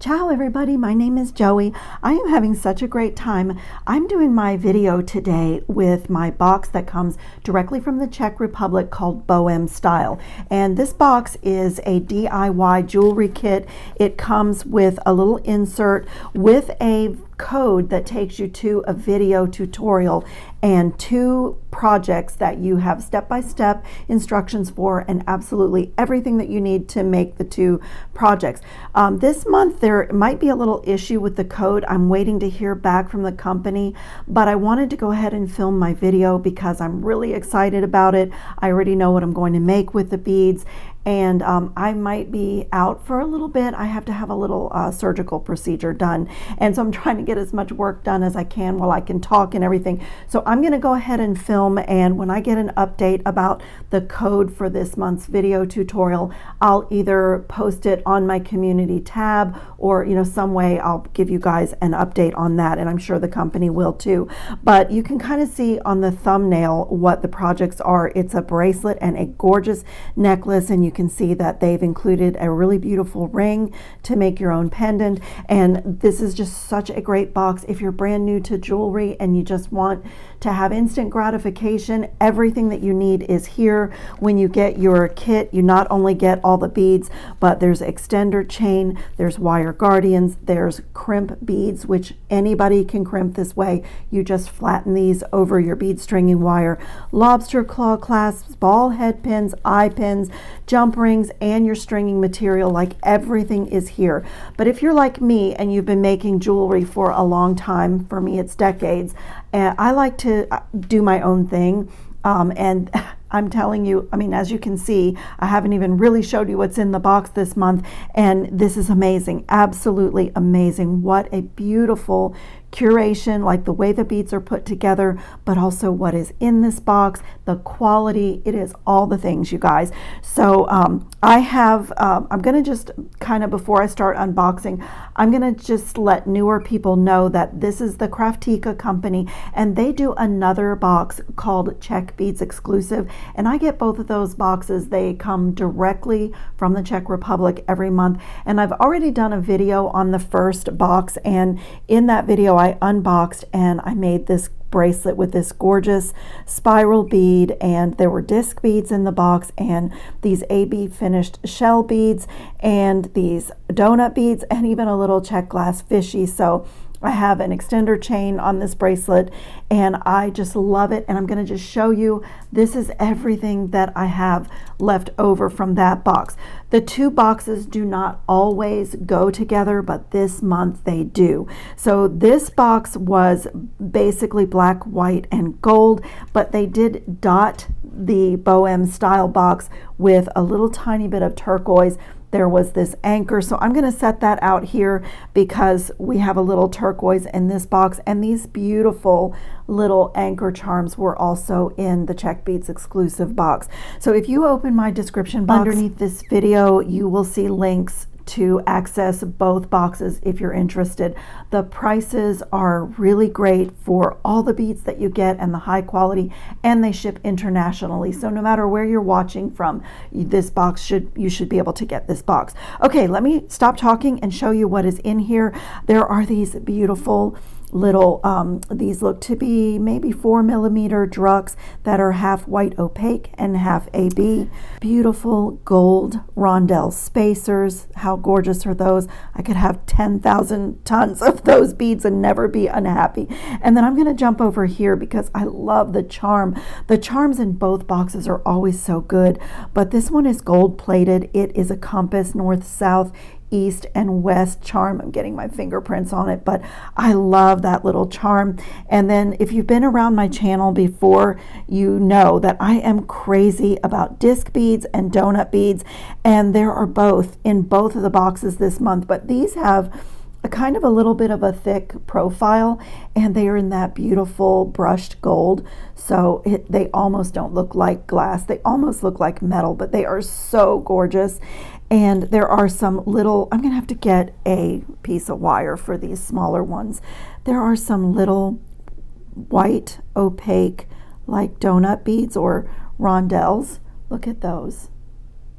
Ciao everybody, my name is Joey. I am having such a great time. I'm doing my video today with my box that comes directly from the Czech Republic called Bohem style. And this box is a DIY jewelry kit. It comes with a little insert with a code that takes you to a video tutorial and 2 projects that you have step-by-step instructions for and absolutely everything that you need to make the 2 projects. This month there might be a little issue with the code. I'm waiting to hear back from the company, but I wanted to go ahead and film my video because I'm really excited about it. I already know what I'm going to make with the beads, and I might be out for a little bit. I have to have a little surgical procedure done, and so I'm trying to get as much work done as I can while I can talk and everything. So I'm going to go ahead and film, and when I get an update about the code for this month's video tutorial, I'll either post it on my community tab or some way I'll give you guys an update on that, and I'm sure the company will too. But you can kind of see on the thumbnail what the projects are. It's a bracelet and a gorgeous necklace, and you can see that they've included a really beautiful ring to make your own pendant. And this is just such a great box if you're brand new to jewelry and you just want to have instant gratification. Everything that you need is here. When you get your kit, you not only get all the beads, but there's extender chain, there's wire guardians, there's crimp beads, which anybody can crimp this way. You just flatten these over your bead stringing wire, lobster claw clasps, ball head pins, eye pins, jump rings, and your stringing material. Like, everything is here. But if you're like me and you've been making jewelry for a long time, for me it's decades, I like to do my own thing, and I'm telling you, I mean, as you can see, I haven't even really showed you what's in the box this month, and this is amazing, absolutely amazing. What a beautiful curation, like the way the beads are put together, but also what is in this box, the quality. It is all the things, you guys. So I'm gonna just kind of, before I start unboxing, I'm gonna just let newer people know that this is the Craftica company, and they do another box called Czech Beads Exclusive, and I get both of those boxes. They come directly from the Czech Republic every month, and I've already done a video on the first box, and in that video I unboxed and I made this bracelet with this gorgeous spiral bead, and there were disc beads in the box, and these AB finished shell beads, and these donut beads, and even a little Czech glass fishy. So I have an extender chain on this bracelet, and I just love it. And I'm going to just show you, this is everything that I have left over from that box. The 2 boxes do not always go together, but this month they do. So this box was basically black, white, and gold, but they did dot the Bohem style box with a little tiny bit of turquoise. There was this anchor, so I'm going to set that out here because we have a little turquoise in this box, and these beautiful little anchor charms were also in the Czech Beads Exclusive box. So if you open my description box underneath this video, you will see links to access both boxes if you're interested. The prices are really great for all the beads that you get and the high quality, and they ship internationally. So no matter where you're watching from, this box you should be able to get this box. Okay, let me stop talking and show you what is in here. There are these beautiful little these look to be maybe 4mm drucks that are half white opaque and half AB. Beautiful gold rondelle spacers. How gorgeous are those? I could have 10,000 tons of those beads and never be unhappy. And then I'm going to jump over here because I love the charm. The charms in both boxes are always so good, but this one is gold plated. It is a compass, north, south, east, and west charm. I'm getting my fingerprints on it, but I love that little charm. And then if you've been around my channel before, you know that I am crazy about disc beads and donut beads, and there are both in both of the boxes this month, but these have a kind of a little bit of a thick profile, and they are in that beautiful brushed gold, so they almost don't look like glass. They almost look like metal, but they are so gorgeous. And there are some little, I'm gonna have to get a piece of wire for these smaller ones. There are some little white opaque like donut beads or rondelles. Look at those.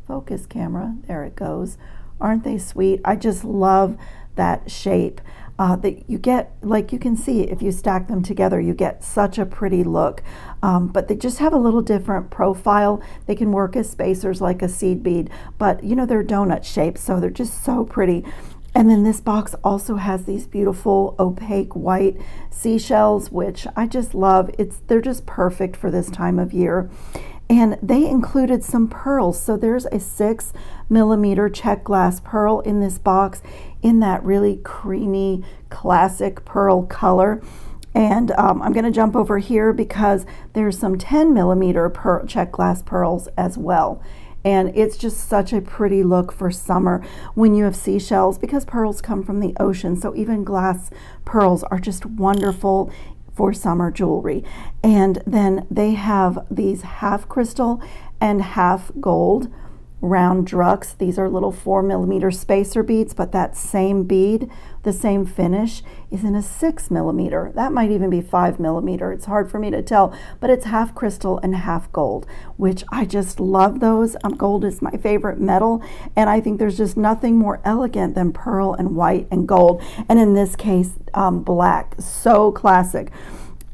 Focus camera, there it goes. Aren't they sweet? I just love that shape that you get. Like you can see, if you stack them together, you get such a pretty look. But they just have a little different profile. They can work as spacers like a seed bead, but you know, they're donut shaped, so they're just so pretty. And then this box also has these beautiful opaque white seashells, which I just love. They're just perfect for this time of year. And they included some pearls. So there's a 6mm check glass pearl in this box in that really creamy classic pearl color. And I'm going to jump over here because there's some 10mm check glass pearls as well. And it's just such a pretty look for summer when you have seashells, because pearls come from the ocean. So even glass pearls are just wonderful for summer jewelry. And then they have these half crystal and half gold round drucks. These are little 4mm spacer beads, but that same bead, the same finish, is in a 6mm. That might even be 5mm. It's hard for me to tell, but it's half crystal and half gold, which I just love those. Gold is my favorite metal, and I think there's just nothing more elegant than pearl and white and gold, and in this case, black. So classic.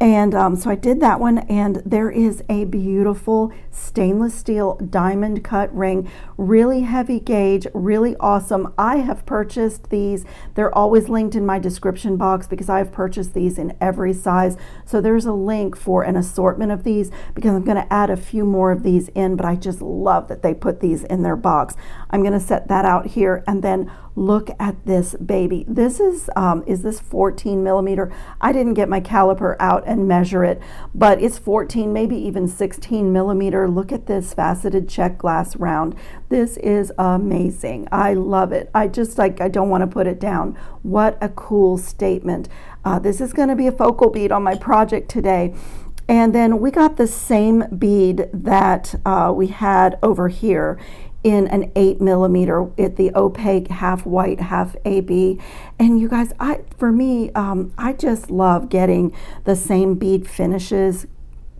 And so I did that one, and there is a beautiful stainless steel diamond cut ring, really heavy gauge, really awesome. I have purchased these. They're always linked in my description box because I've purchased these in every size. So there's a link for an assortment of these because I'm going to add a few more of these in, but I just love that they put these in their box. I'm going to set that out here, and then look at this baby. This is this 14mm? I didn't get my caliper out and measure it, but it's 14, maybe even 16mm. Look at this faceted check glass round. This is amazing. I love it. I don't want to put it down. What a cool statement. This is going to be a focal bead on my project today. And then we got the same bead that we had over here in an 8mm at the opaque, half white, half AB. And you guys, for me, I just love getting the same bead finishes,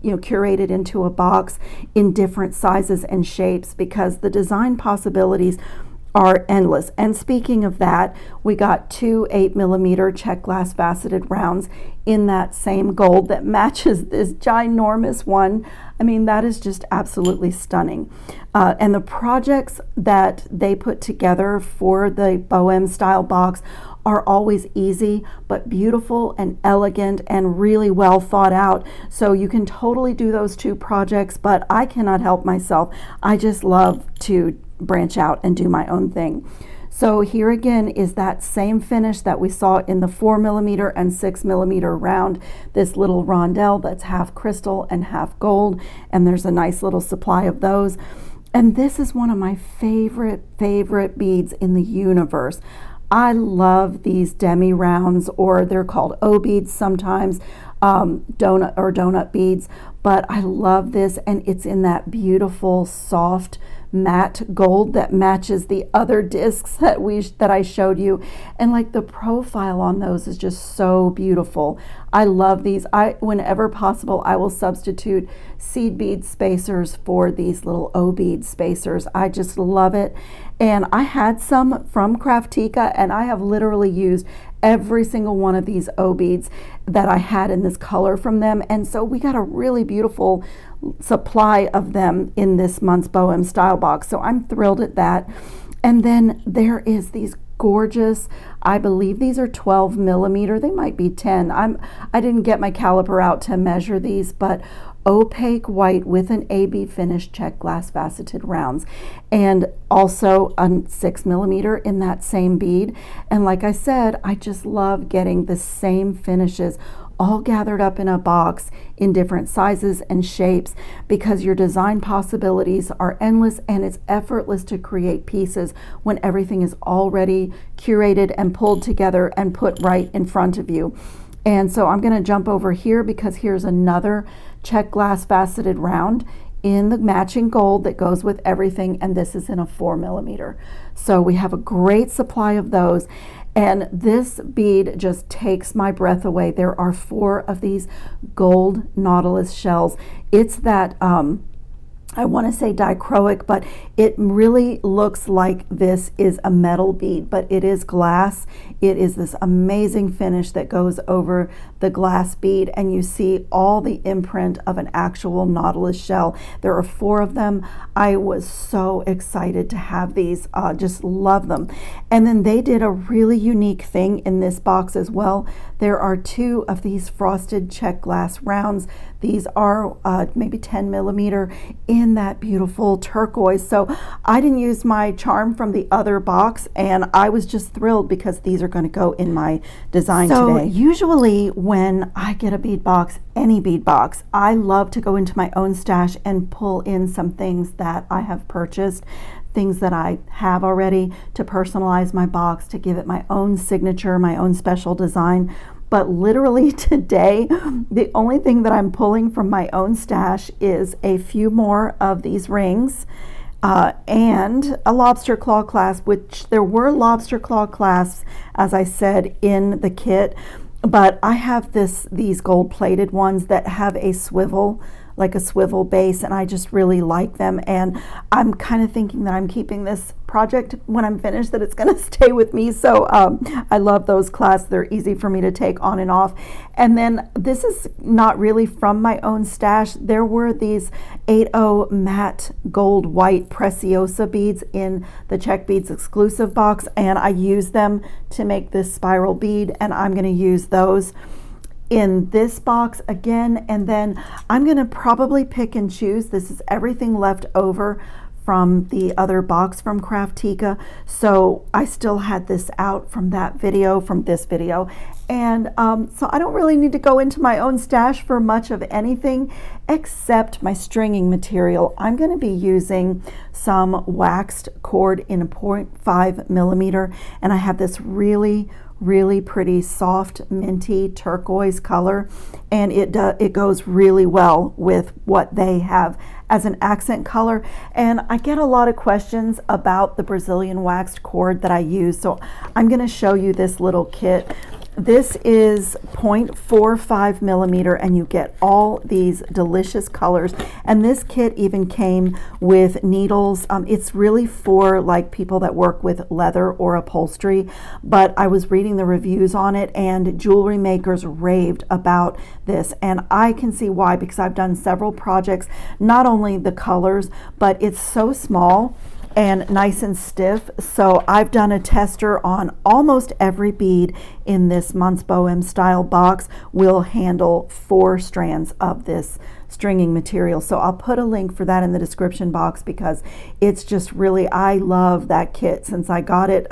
you know, curated into a box in different sizes and shapes, because the design possibilities are endless. And speaking of that, we got 2 8mm check glass faceted rounds in that same gold that matches this ginormous one. I mean, that is just absolutely stunning. And the projects that they put together for the Bohem style box are always easy, but beautiful and elegant and really well thought out. So you can totally do those 2 projects, but I cannot help myself. I just love to branch out and do my own thing. So here again is that same finish that we saw in the 4mm and 6mm round, this little rondelle that's half crystal and half gold, and there's a nice little supply of those. And this is one of my favorite beads in the universe. I love these demi rounds, or they're called O beads sometimes, donut beads, but I love this, and it's in that beautiful soft matte gold that matches the other discs that I showed you, and like the profile on those is just so beautiful. I love these. Whenever possible, I will substitute seed bead spacers for these little O bead spacers. I just love it. And I had some from Craftica, and I have literally used every single one of these O beads that I had in this color from them. And so we got a really beautiful supply of them in this month's Bohem style box. So I'm thrilled at that. And then there is these gorgeous, I believe these are 12mm. They might be 10. I didn't get my caliper out to measure these, but opaque white with an AB finish check glass faceted rounds, and also a 6mm in that same bead. And like I said, I just love getting the same finishes all gathered up in a box in different sizes and shapes, because your design possibilities are endless, and it's effortless to create pieces when everything is already curated and pulled together and put right in front of you. And so I'm going to jump over here because here's another check glass faceted round in the matching gold that goes with everything, and this is in a 4mm. So we have a great supply of those, and this bead just takes my breath away. There are 4 of these gold nautilus shells. It's that I want to say dichroic, but it really looks like this is a metal bead, but it is glass. It is this amazing finish that goes over the glass bead, and you see all the imprint of an actual nautilus shell. There are 4 of them. I was so excited to have these, just love them. And then they did a really unique thing in this box as well. There are 2 of these frosted Czech glass rounds. These are maybe 10 millimeter in that beautiful turquoise. So I didn't use my charm from the other box, and I was just thrilled because these are going to go in my design today. Usually when I get a bead box, any bead box, I love to go into my own stash and pull in some things that I have purchased, things that I have already, to personalize my box, to give it my own signature, my own special design. But literally today, the only thing that I'm pulling from my own stash is a few more of these rings and a lobster claw clasp, which there were lobster claw clasps, as I said, in the kit. But I have these gold plated ones that have a swivel, like a swivel base, and I just really like them. And I'm kind of thinking that I'm keeping this project when I'm finished, that it's going to stay with me. So I love those clasps. They're easy for me to take on and off. And then this is not really from my own stash. There were these 8.0 matte gold white Preciosa beads in the Czech Beads exclusive box, and I used them to make this spiral bead, and I'm going to use those in this box again. And then I'm going to probably pick and choose. This is everything left over from the other box from Craftica, so I still had this out from that video, from this video, and so I don't really need to go into my own stash for much of anything except my stringing material. I'm going to be using some waxed cord in a 0.5 millimeter, and I have this really pretty soft minty turquoise color, and it goes really well with what they have as an accent color. And I get a lot of questions about the Brazilian waxed cord that I use, so I'm going to show you this little kit. This is 0.45 millimeter, and you get all these delicious colors. And this kit even came with needles. It's really for like people that work with leather or upholstery, but I was reading the reviews on it, and jewelry makers raved about this, and I can see why, because I've done several projects, not only the colors, but it's so small and nice and stiff. So I've done a tester on almost every bead in this month's Bohem style box will handle 4 strands of this stringing material. So I'll put a link for that in the description box, because it's just really, I love that kit since I got it.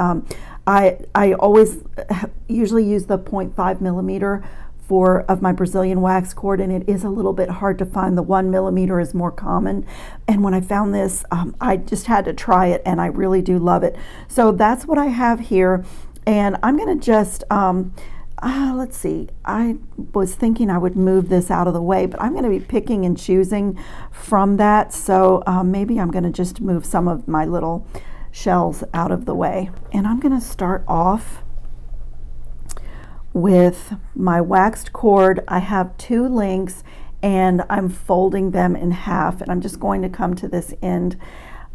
I always usually use the 0.5 millimeter of my Brazilian wax cord, and it is a little bit hard to find. The 1 millimeter is more common, and when I found this, I just had to try it, and I really do love it. So that's what I have here, and I'm gonna just let's see, I was thinking I would move this out of the way, but I'm going to be picking and choosing from that. So maybe I'm going to just move some of my little shells out of the way, and I'm going to start off with my waxed cord. I have 2 links, and I'm folding them in half, and I'm just going to come to this end.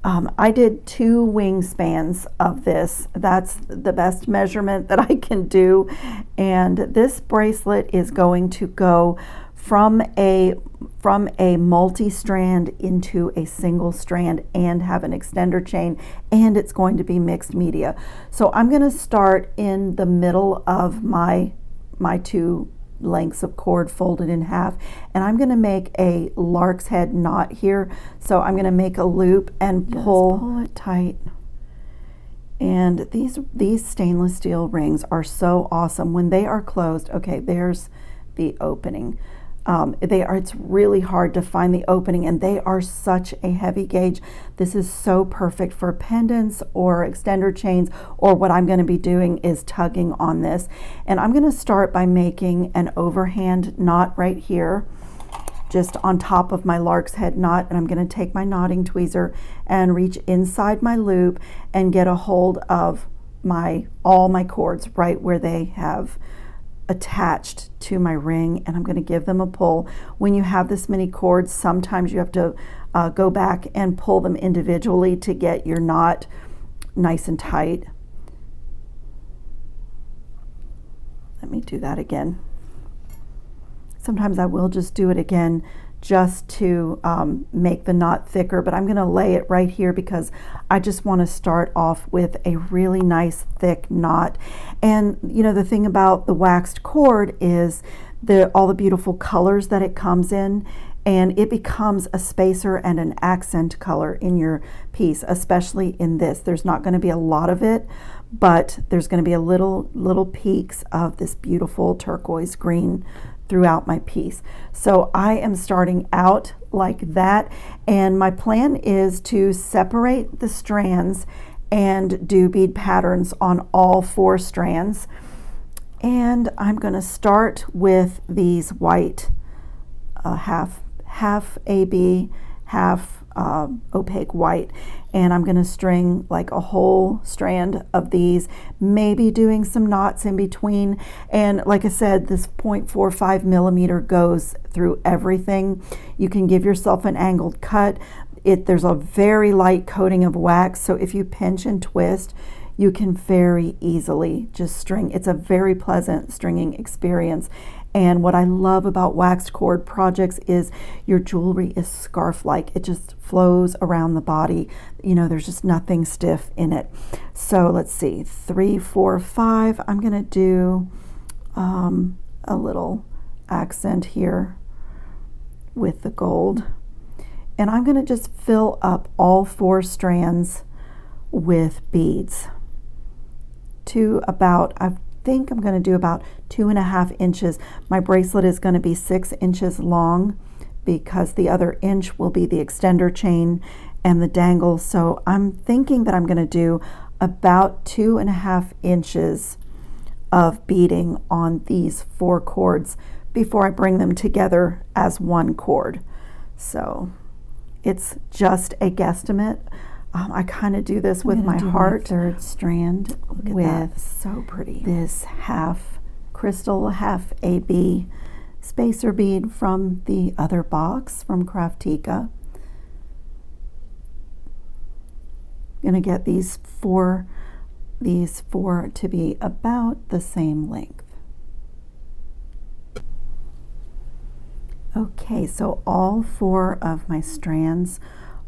I did 2 wingspans of this. That's the best measurement that I can do, and this bracelet is going to go from a multi-strand into a single strand and have an extender chain, and it's going to be mixed media. So I'm going to start in the middle of my 2 lengths of cord folded in half, and I'm going to make a lark's head knot here. So I'm going to make a loop and pull it tight. And these stainless steel rings are so awesome when they are closed. Okay, there's the opening. It's really hard to find the opening, and they are such a heavy gauge. This is so perfect for pendants or extender chains, or what I'm going to be doing is tugging on this. And I'm going to start by making an overhand knot right here, just on top of my lark's head knot, and I'm going to take my knotting tweezer and reach inside my loop and get a hold of all my cords right where they have attached to my ring, and I'm going to give them a pull. When you have this many cords, sometimes you have to go back and pull them individually to get your knot nice and tight. Let me do that again. Sometimes I will just do it again just to make the knot thicker, but I'm going to lay it right here because I just want to start off with a really nice thick knot. And you know, the thing about the waxed cord is all the beautiful colors that it comes in, and it becomes a spacer and an accent color in your piece, especially in this. There's not going to be a lot of it, but there's going to be a little peaks of this beautiful turquoise green throughout my piece. So I am starting out like that, and my plan is to separate the strands and do bead patterns on all 4 strands. And I'm going to start with these white half AB, half opaque white, and I'm going to string like a whole strand of these, maybe doing some knots in between. And like I said, this 0.45 millimeter goes through everything. You can give yourself an angled cut. There's a very light coating of wax, so if you pinch and twist, you can very easily just string. It's a very pleasant stringing experience. And what I love about waxed cord projects is your jewelry is scarf-like. It just flows around the body. You know, there's just nothing stiff in it. So let's see, 3, 4, 5. I'm gonna do a little accent here with the gold. And I'm gonna just fill up all 4 strands with beads to about, I think I'm going to do about 2.5 inches. My bracelet is going to be 6 inches long because the other inch will be the extender chain and the dangle. So I'm thinking that I'm going to do about 2.5 inches of beading on these 4 cords before I bring them together as one cord. So it's just a guesstimate. I kind of do this with my heart. Third strand with so pretty this half crystal, half AB spacer bead from the other box from Craftica. I'm gonna get these four to be about the same length. Okay, so all 4 of my strands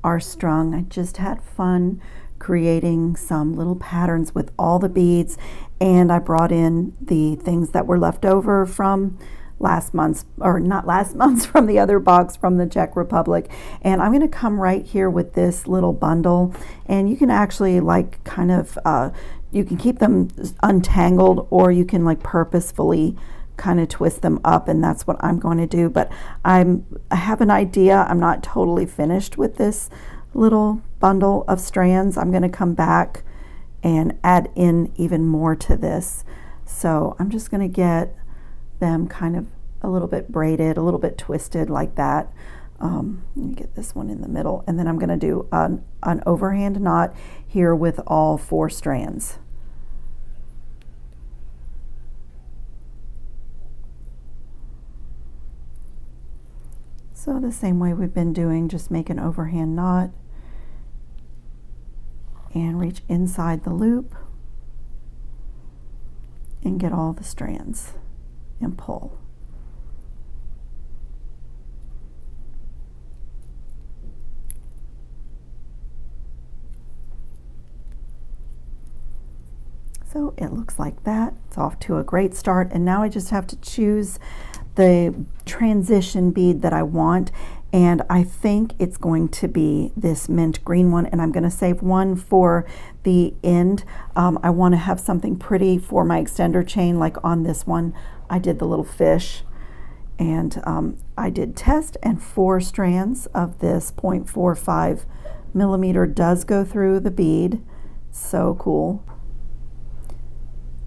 are strung. I just had fun creating some little patterns with all the beads, and I brought in the things that were left over from last month's, or not last month's, from the other box from the Czech Republic. And I'm going to come right here with this little bundle, and you can actually like kind of you can keep them untangled, or you can like purposefully kind of twist them up, and that's what I'm going to do. But I have an idea. I'm not totally finished with this little bundle of strands. I'm going to come back and add in even more to this. So I'm just going to get them kind of a little bit braided, a little bit twisted like that. Let me get this one in the middle, and then I'm going to do an overhand knot here with all 4 strands. So the same way we've been doing, just make an overhand knot and reach inside the loop and get all the strands and pull. So it looks like that. It's off to a great start, and now I just have to choose the transition bead that I want, and I think it's going to be this mint green one, and I'm going to save one for the end. I want to have something pretty for my extender chain. Like on this one I did the little fish, and I did test, and 4 strands of this 0.45 millimeter does go through the bead. So cool.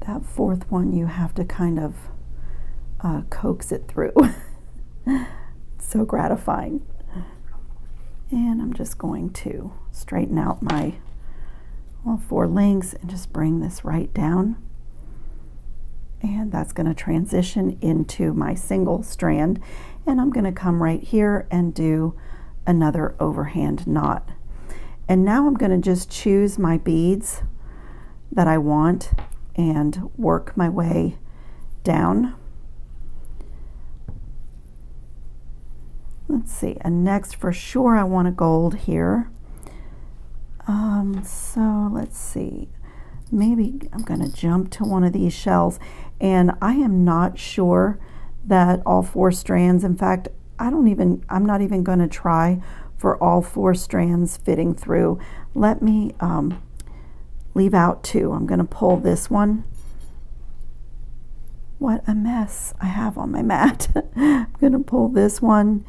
That 4th one you have to kind of coax it through. So gratifying. And I'm just going to straighten out my all 4 links and just bring this right down and that's going to transition into my single strand, and I'm going to come right here and do another overhand knot. And now I'm going to just choose my beads that I want and work my way down. Let's see, and next for sure I want a gold here. So let's see, maybe I'm going to jump to one of these shells, and I am not sure that all 4 strands, in fact I'm not even going to try for all 4 strands fitting through. Let me leave out 2. I'm going to pull this one. What a mess I have on my mat. I'm going to pull this one,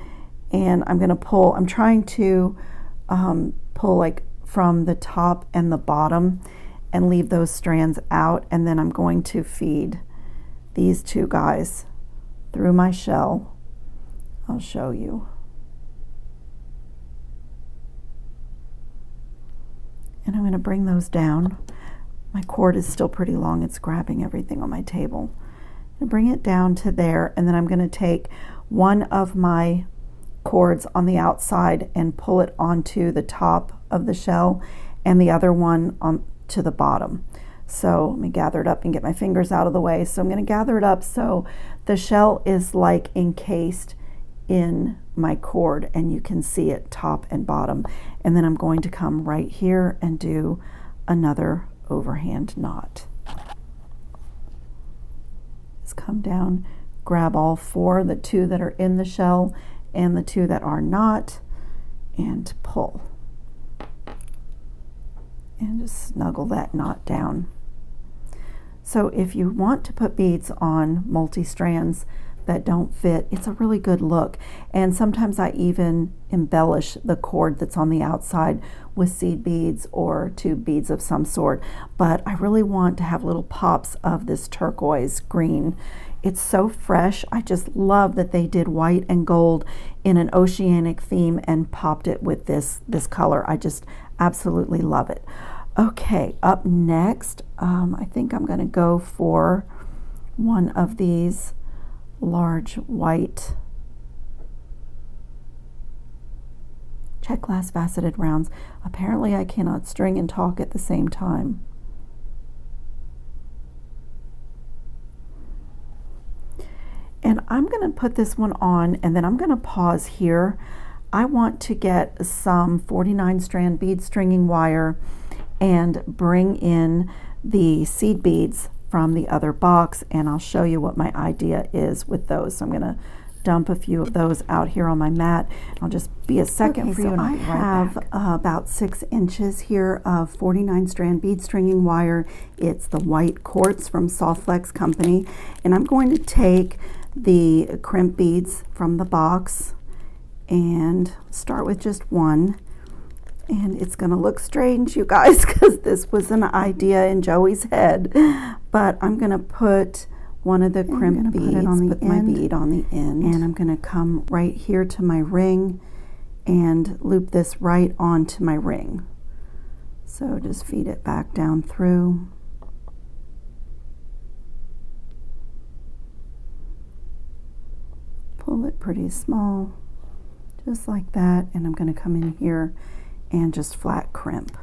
and I'm going to pull, I'm trying to pull like from the top and the bottom and leave those strands out, and then I'm going to feed these 2 guys through my shell. I'll show you. And I'm going to bring those down. My cord is still pretty long. It's grabbing everything on my table. And bring it down to there, and then I'm going to take one of my cords on the outside and pull it onto the top of the shell, and the other one on to the bottom. So let me gather it up and get my fingers out of the way. So I'm going to gather it up so the shell is like encased in my cord, and you can see it top and bottom. And then I'm going to come right here and do another overhand knot. Just come down, grab all 4, the 2 that are in the shell and the 2 that are not, and pull. And just snuggle that knot down. So if you want to put beads on multi-strands that don't fit, it's a really good look. And sometimes I even embellish the cord that's on the outside with seed beads or tube beads of some sort. But I really want to have little pops of this turquoise green. It's so fresh. I just love that they did white and gold in an oceanic theme and popped it with this color. I just absolutely love it. Okay, up next, I think I'm going to go for one of these large white check glass faceted rounds. Apparently I cannot string and talk at the same time. And I'm going to put this one on, and then I'm going to pause here. I want to get some 49 strand bead stringing wire and bring in the seed beads from the other box, and I'll show you what my idea is with those. So I'm going to dump a few of those out here on my mat. I'll just be a second for you, and I'll be right back. I have about 6 inches here of 49 strand bead stringing wire. It's the white quartz from Softflex Company, and I'm going to take the crimp beads from the box and start with just one. And it's going to look strange, you guys, because this was an idea in Joey's head. But I'm going to put one of the crimp beads, put my bead on the end, and I'm going to come right here to my ring and loop this right onto my ring. So just feed it back down through. Pull it pretty small, just like that, and I'm going to come in here and just flat crimp.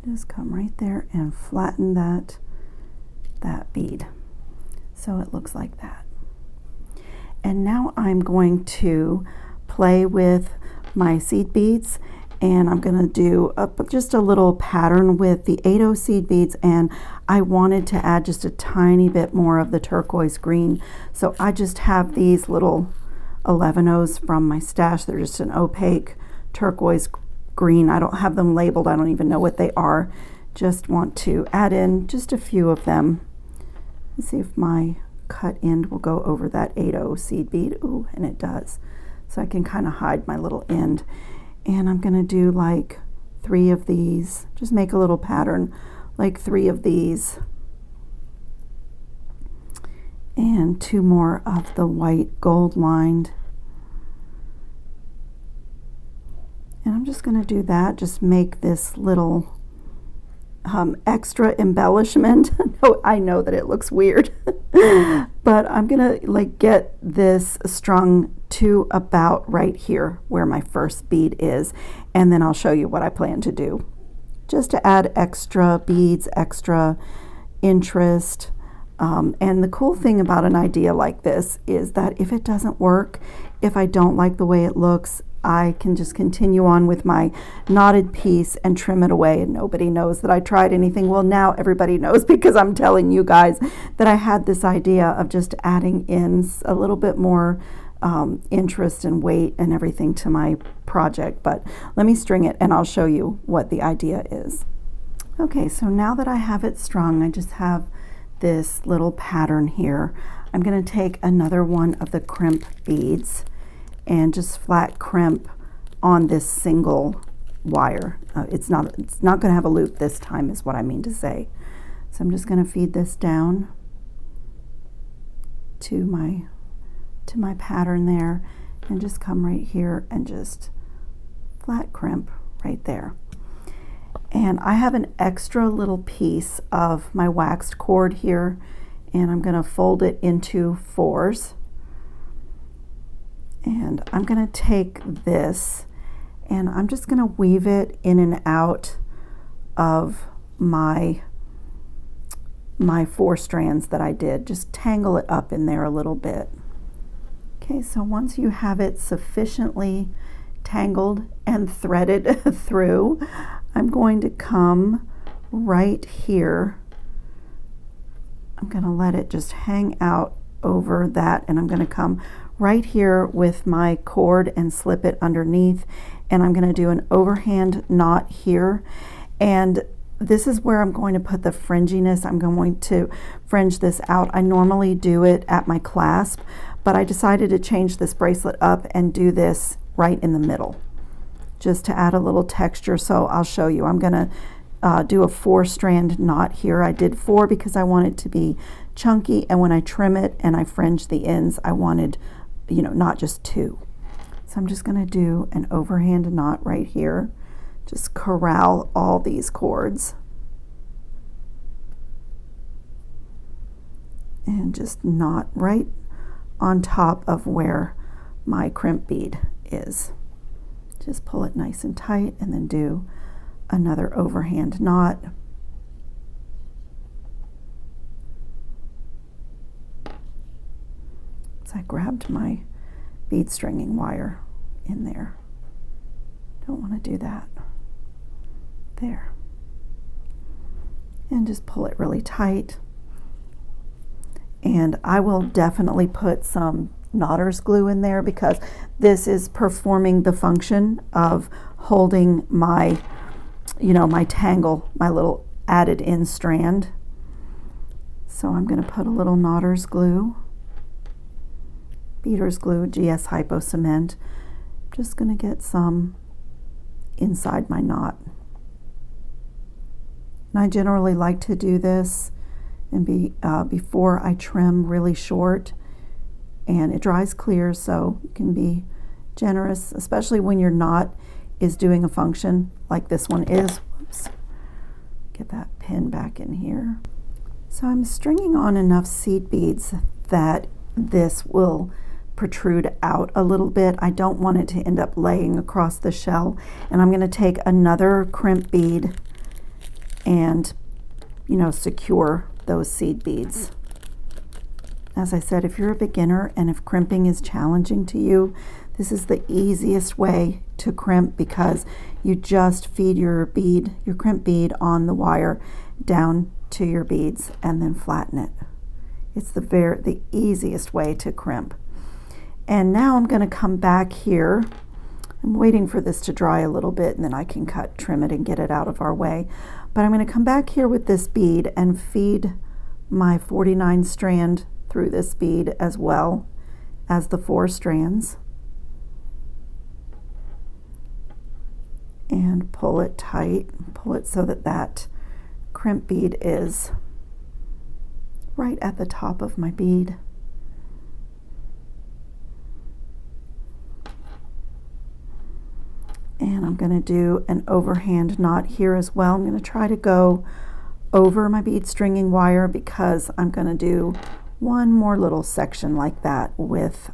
Just come right there and flatten that bead so it looks like that. And now I'm going to play with my seed beads, and I'm going to do just a little pattern with the 8/0 seed beads, and I wanted to add just a tiny bit more of the turquoise green. So I just have these little 11/0s from my stash. They're just an opaque turquoise green. I don't have them labeled. I don't even know what they are. Just want to add in just a few of them. Let's see if my cut end will go over that 8/0 seed bead. Ooh, and it does. So I can kind of hide my little end. And I'm going to do like 3 of these. Just make a little pattern, like 3 of these. And 2 more of the white gold lined. And I'm just going to do that. Just make this little extra embellishment. No, I know that it looks weird, but I'm gonna like get this strung to about right here where my first bead is, and then I'll show you what I plan to do, just to add extra beads, extra interest. And the cool thing about an idea like this is that if it doesn't work, if I don't like the way it looks, I can just continue on with my knotted piece and trim it away, and nobody knows that I tried anything. Well, now everybody knows, because I'm telling you guys that I had this idea of just adding in a little bit more interest and weight and everything to my project. But let me string it and I'll show you what the idea is. Okay, so now that I have it strung, I just have this little pattern here. I'm going to take another one of the crimp beads and just flat crimp on this single wire. It's not going to have a loop this time, is what I mean to say. So I'm just going to feed this down to my pattern there, and just come right here and just flat crimp right there. And I have an extra little piece of my waxed cord here, and I'm going to fold it into 4s. And I'm going to take this and I'm just going to weave it in and out of my 4 strands that I did. Just tangle it up in there a little bit. Okay, so once you have it sufficiently tangled and threaded through, I'm going to come right here. I'm going to let it just hang out over that, and I'm going to come right here with my cord and slip it underneath, and I'm going to do an overhand knot here. And this is where I'm going to put the fringiness. I'm going to fringe this out. I normally do it at my clasp, but I decided to change this bracelet up and do this right in the middle, just to add a little texture. So I'll show you. I'm going to do a 4-strand knot here. I did 4 because I want it to be chunky, and when I trim it and I fringe the ends, I wanted, you know, not just 2. So I'm just going to do an overhand knot right here. Just corral all these cords and just knot right on top of where my crimp bead is. Just pull it nice and tight, and then do another overhand knot. So I grabbed my bead stringing wire in there. Don't want to do that. There. And just pull it really tight. And I will definitely put some knotter's glue in there, because this is performing the function of holding my, you know, my tangle, my little added in strand. So I'm going to put a little knotter's glue, beater's glue, GS Hypo Cement. Just going to get some inside my knot. And I generally like to do this and before I trim really short, and it dries clear, so you can be generous, especially when your knot is doing a function like this one is. Whoops. Get that pin back in here. So I'm stringing on enough seed beads that this will protrude out a little bit. I don't want it to end up laying across the shell. And I'm going to take another crimp bead and, you know, secure those seed beads. As I said, if you're a beginner and if crimping is challenging to you, this is the easiest way to crimp, because you just feed your bead, your crimp bead, on the wire down to your beads and then flatten it. It's the easiest way to crimp. And now I'm going to come back here. I'm waiting for this to dry a little bit, and then I can trim it and get it out of our way. But I'm going to come back here with this bead and feed my 49 strand through this bead as well as the 4 strands, and pull it tight, pull it so that that crimp bead is right at the top of my bead. And I'm I'm going to do an overhand knot here as well. I'm going to try to go over my bead stringing wire because I'm going to do one more little section like that with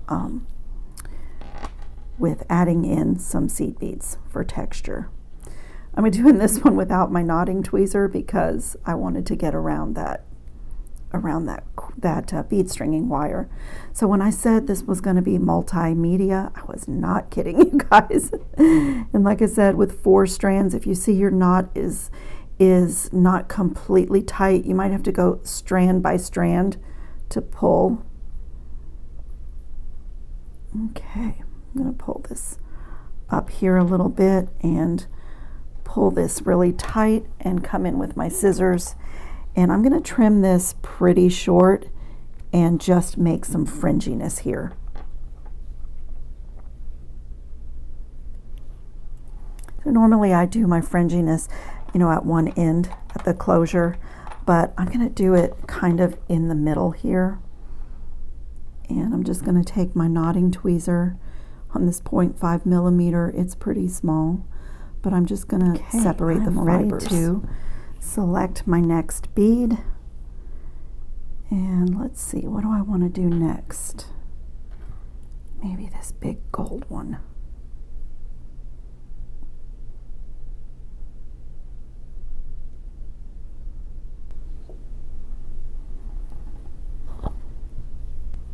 adding in some seed beads for texture. I'm doing this one without my knotting tweezer because I wanted to get around that bead stringing wire. So when I said this was going to be multimedia, I was not kidding, you guys. And like I said, with 4 strands, if you see your knot is not completely tight, you might have to go strand by strand to pull. Okay, I'm going to pull this up here a little bit and pull this really tight and come in with my scissors. And I'm going to trim this pretty short and just make some fringiness here. So normally I do my fringiness, you know, at one end at the closure, but I'm going to do it kind of in the middle here. And I'm just going to take my knotting tweezer on this 0.5 millimeter. It's pretty small, but I'm just going to separate the fibers. Ready to select my next bead, and let's see, what do I want to do next? Maybe this big gold one.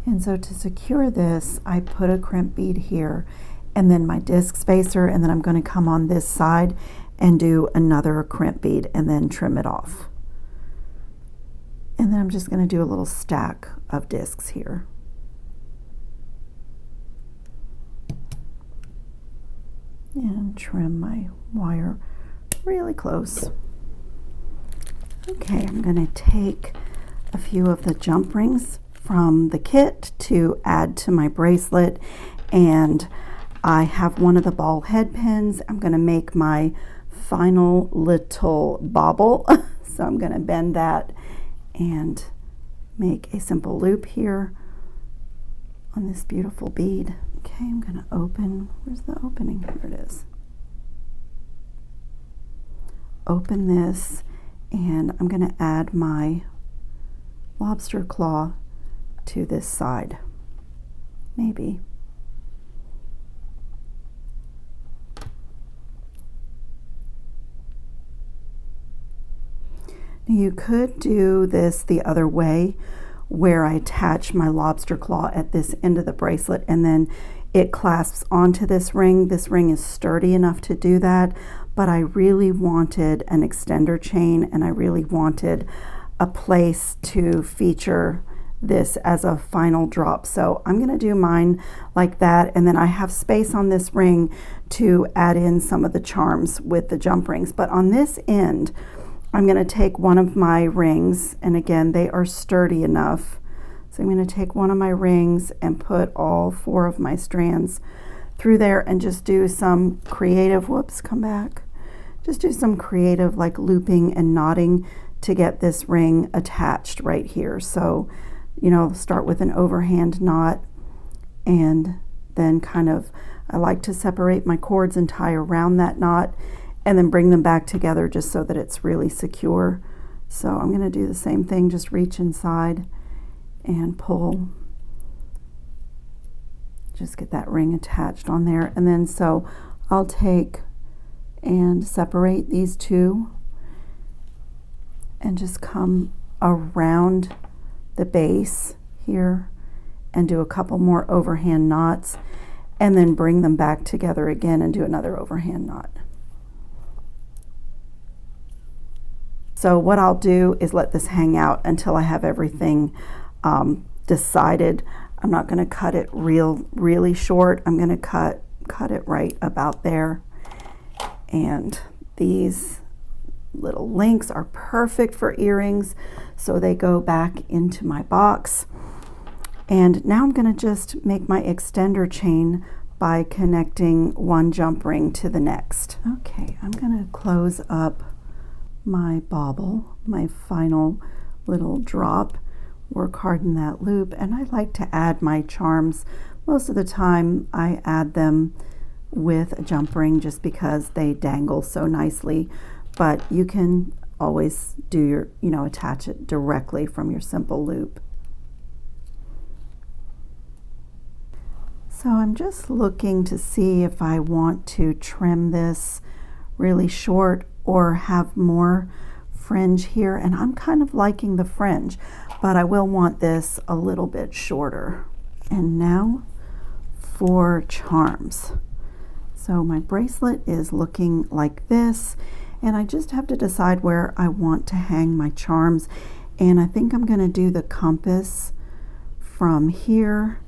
And so to secure this, I put a crimp bead here and then my disc spacer, and then I'm going to come on this side and do another crimp bead and then trim it off. And then I'm just going to do a little stack of discs here. And trim my wire really close. Okay, I'm going to take a few of the jump rings from the kit to add to my bracelet, and I have one of the ball head pins. I'm going to make my final little bauble. So I'm going to bend that and make a simple loop here on this beautiful bead. Okay, I'm going to open, where's the opening? Here it is. Open this, and I'm going to add my lobster claw to this side, maybe. You could do this the other way, where I attach my lobster claw at this end of the bracelet and then it clasps onto this ring. This ring is sturdy enough to do that, but I really wanted an extender chain and I really wanted a place to feature this as a final drop. So I'm going to do mine like that, and then I have space on this ring to add in some of the charms with the jump rings. But on this end, I'm going to take one of my rings, and again, they are sturdy enough. So I'm going to take one of my rings and put all 4 of my strands through there and just do some creative, whoops, come back. Just do some creative like looping and knotting to get this ring attached right here. So, you know, start with an overhand knot and then kind of, I like to separate my cords and tie around that knot and then bring them back together just so that it's really secure. So I'm going to do the same thing, just reach inside and pull. Just get that ring attached on there. And then so I'll take and separate these 2 and just come around the base here and do a couple more overhand knots and then bring them back together again and do another overhand knot. So what I'll do is let this hang out until I have everything decided. I'm not going to cut it really short. I'm going to cut it right about there. And these little links are perfect for earrings, so they go back into my box. And now I'm going to just make my extender chain by connecting one jump ring to the next. Okay, I'm going to close up my bauble, my final little drop, work hard in that loop, and I like to add my charms. Most of the time I add them with a jump ring just because they dangle so nicely, but you can always do your, attach it directly from your simple loop. So I'm just looking to see if I want to trim this really short or have more fringe here, and I'm kind of liking the fringe, but I will want this a little bit shorter. And now for charms. So my bracelet is looking like this, and I just have to decide where I want to hang my charms, and I think I'm going to do the compass from here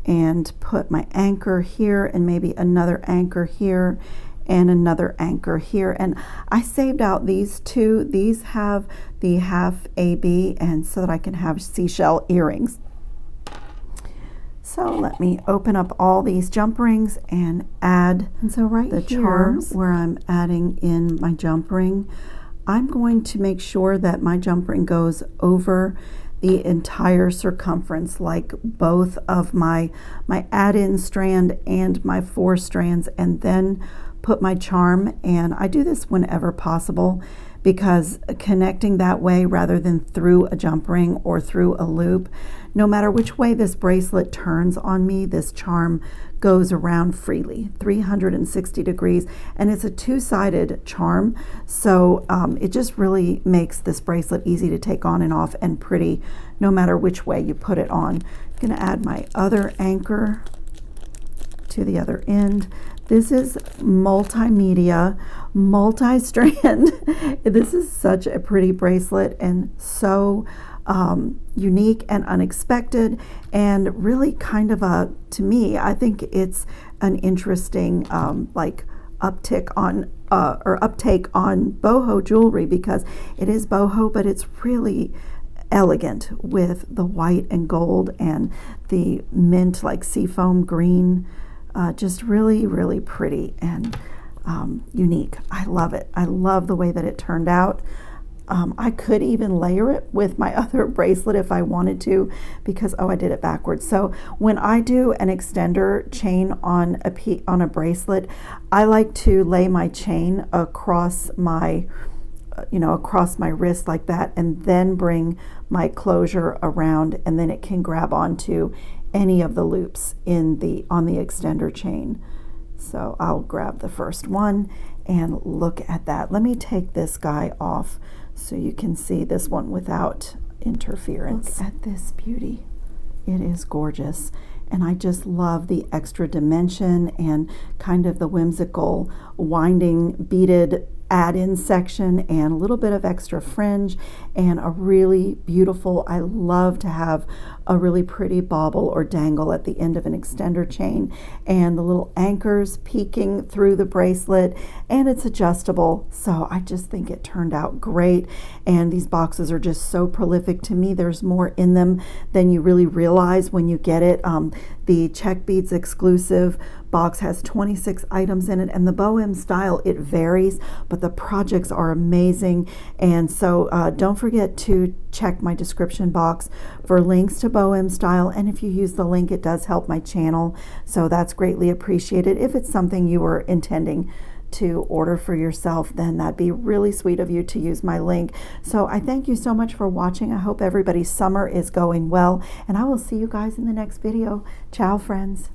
and put my anchor here and maybe another anchor here and another anchor here. And I saved out these two. These have the half AB, and so that I can have seashell earrings. So let me open up all these jump rings and add. And so right the charms where I'm adding in my jump ring, I'm going to make sure that my jump ring goes over the entire circumference, like both of my add-in strand and my 4 strands, and then put my charm. And I do this whenever possible because connecting that way rather than through a jump ring or through a loop, no matter which way this bracelet turns on me, this charm goes around freely, 360 degrees, and it's a 2-sided charm, so it just really makes this bracelet easy to take on and off and pretty no matter which way you put it on. I'm going to add my other anchor to the other end. This is multimedia, multi-strand. This is such a pretty bracelet and so unique and unexpected, and really kind of a, to me, I think it's an interesting like uptake on boho jewelry, because it is boho, but it's really elegant with the white and gold and the mint like seafoam green. Just really, really pretty and unique. I love it. I love the way that it turned out. I could even layer it with my other bracelet if I wanted to, because, oh, I did it backwards. So when I do an extender chain on a bracelet, I like to lay my chain across my across my wrist like that, and then bring my closure around, and then it can grab onto any of the loops on the extender chain. So I'll grab the first one and look at that. Let me take this guy off so you can see this one without interference. Look at this beauty. It is gorgeous, and I just love the extra dimension and kind of the whimsical winding beaded add-in section and a little bit of extra fringe and a really beautiful, I love to have a really pretty bauble or dangle at the end of an extender chain, and the little anchors peeking through the bracelet, and it's adjustable. So I just think it turned out great, and these boxes are just so prolific. To me, there's more in them than you really realize when you get it. The Czech Beads exclusive box has 26 items in it, and the Bohem style, it varies, but the projects are amazing. And so don't forget to check my description box for links to Bohem style, and if you use the link, it does help my channel, so that's greatly appreciated. If it's something you were intending to order for yourself, then that'd be really sweet of you to use my link. So I thank you so much for watching. I hope everybody's summer is going well, and I will see you guys in the next video. Ciao, friends.